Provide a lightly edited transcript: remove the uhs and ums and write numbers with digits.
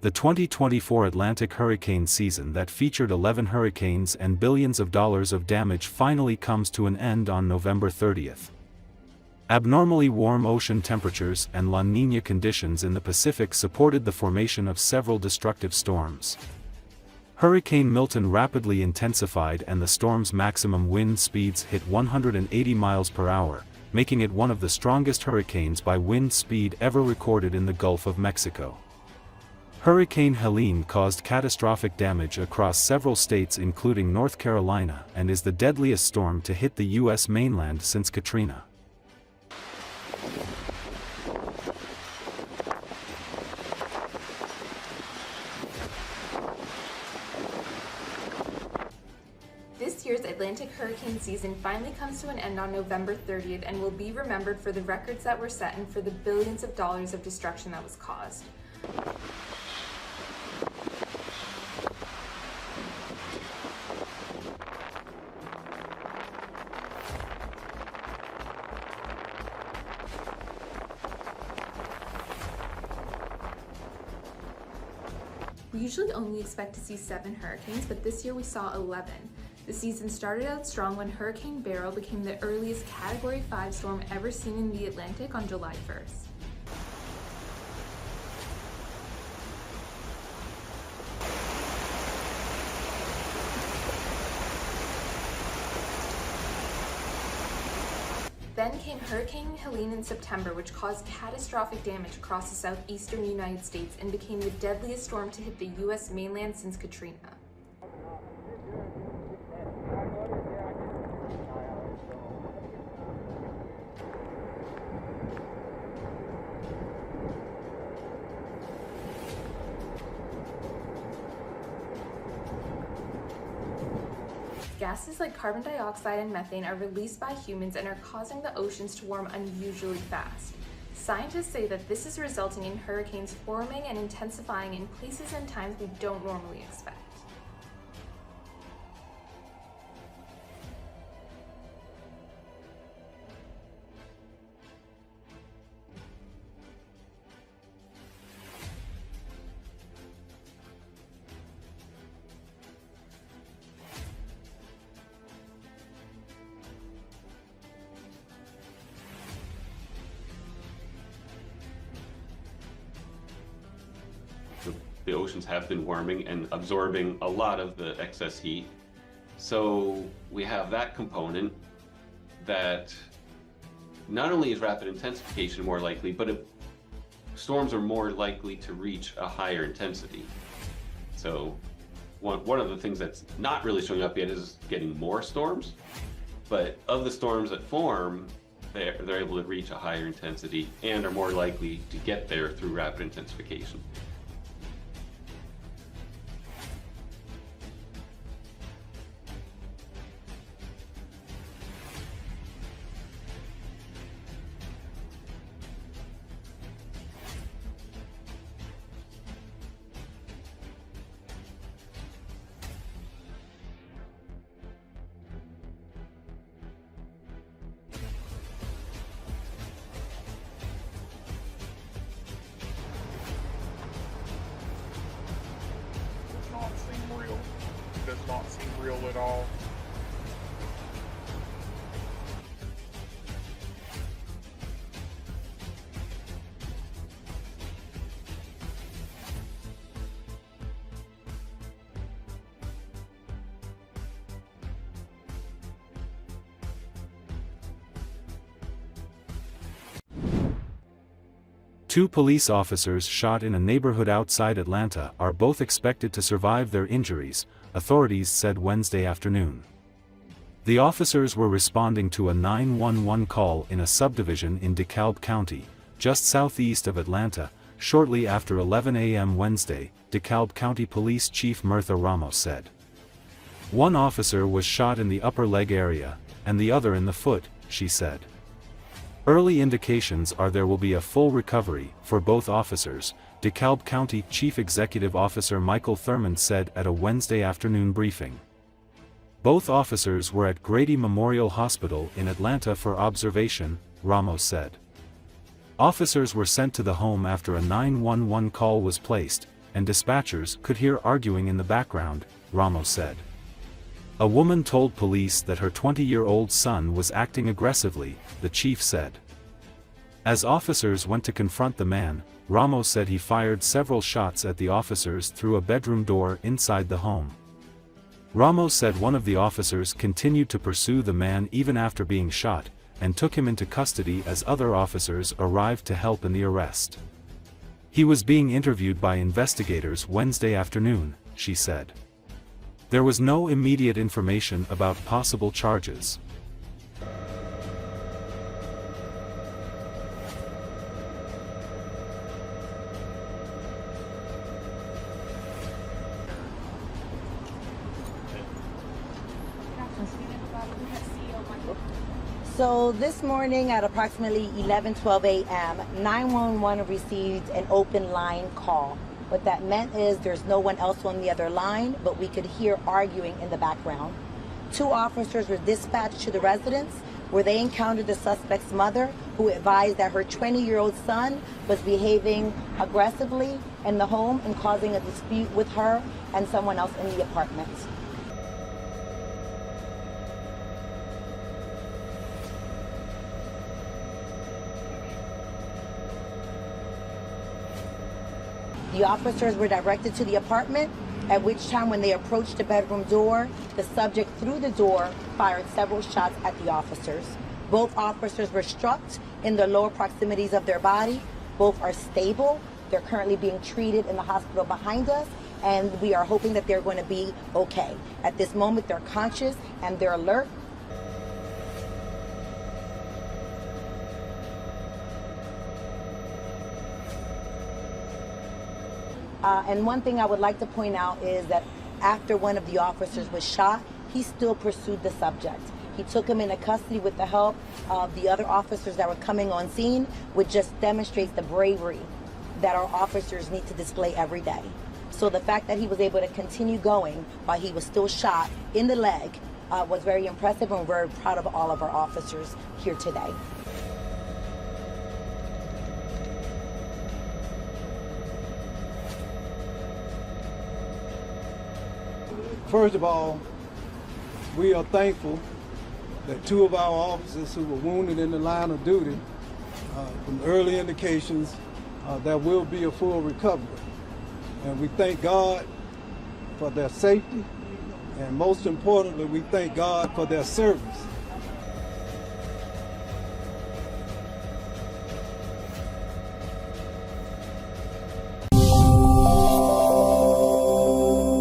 The 2024 Atlantic hurricane season that featured 11 hurricanes and billions of dollars of damage finally comes to an end on November 30th. Abnormally warm ocean temperatures and La Niña conditions in the Pacific supported the formation of several destructive storms. Hurricane Milton rapidly intensified and the storm's maximum wind speeds hit 180 miles per hour, making it one of the strongest hurricanes by wind speed ever recorded in the Gulf of Mexico. Hurricane Helene caused catastrophic damage across several states including North Carolina and is the deadliest storm to hit the U.S. mainland since Katrina. This year's Atlantic hurricane season finally comes to an end on November 30th and will be remembered for the records that were set and for the billions of dollars of destruction that was caused. We usually only expect to see 7 hurricanes, but this year we saw 11. The season started out strong when Hurricane Beryl became the earliest Category 5 storm ever seen in the Atlantic on July 1st. Then came Hurricane Helene in September, which caused catastrophic damage across the southeastern United States and became the deadliest storm to hit the U.S. mainland since Katrina. Gases like carbon dioxide and methane are released by humans and are causing the oceans to warm unusually fast. Scientists say that this is resulting in hurricanes forming and intensifying in places and times we don't normally expect. The oceans have been warming and absorbing a lot of the excess heat. So we have that component that not only is rapid intensification more likely, but storms are more likely to reach a higher intensity. So one of the things that's not really showing up yet is getting more storms. But of the storms that form, they're able to reach a higher intensity and are more likely to get there through rapid intensification. Does not seem real at all. Two police officers shot in a neighborhood outside Atlanta are both expected to survive their injuries, authorities said Wednesday afternoon. The officers were responding to a 911 call in a subdivision in DeKalb County, just southeast of Atlanta, shortly after 11 a.m. Wednesday, DeKalb County Police Chief Mirtha Ramos said. One officer was shot in the upper leg area, and the other in the foot, she said. Early indications are there will be a full recovery for both officers, DeKalb County Chief Executive Officer Michael Thurmond said at a Wednesday afternoon briefing. Both officers were at Grady Memorial Hospital in Atlanta for observation, Ramos said. Officers were sent to the home after a 911 call was placed, and dispatchers could hear arguing in the background, Ramos said. A woman told police that her 20-year-old son was acting aggressively, the chief said. As officers went to confront the man, Ramos said he fired several shots at the officers through a bedroom door inside the home. Ramos said one of the officers continued to pursue the man even after being shot, and took him into custody as other officers arrived to help in the arrest. He was being interviewed by investigators Wednesday afternoon, she said. There was no immediate information about possible charges. So this morning at approximately 11:12 a.m., 911 received an open line call. What that meant is there's no one else on the other line, but we could hear arguing in the background. 2 officers were dispatched to the residence where they encountered the suspect's mother, who advised that her 20-year-old son was behaving aggressively in the home and causing a dispute with her and someone else in the apartment. The officers were directed to the apartment, at which time when they approached the bedroom door, the subject through the door fired several shots at the officers. Both officers were struck in the lower proximities of their body. Both are stable. They're currently being treated in the hospital behind us, and we are hoping that they're going to be okay. At this moment, they're conscious and they're alert. And one thing I would like to point out is that after one of the officers was shot, he still pursued the subject. He took him into custody with the help of the other officers that were coming on scene, which just demonstrates the bravery that our officers need to display every day. So the fact that he was able to continue going while he was still shot in the leg was very impressive, and we're proud of all of our officers here today. First of all, we are thankful that 2 of our officers who were wounded in the line of duty, from early indications, there will be a full recovery. And we thank God for their safety, and most importantly, we thank God for their service.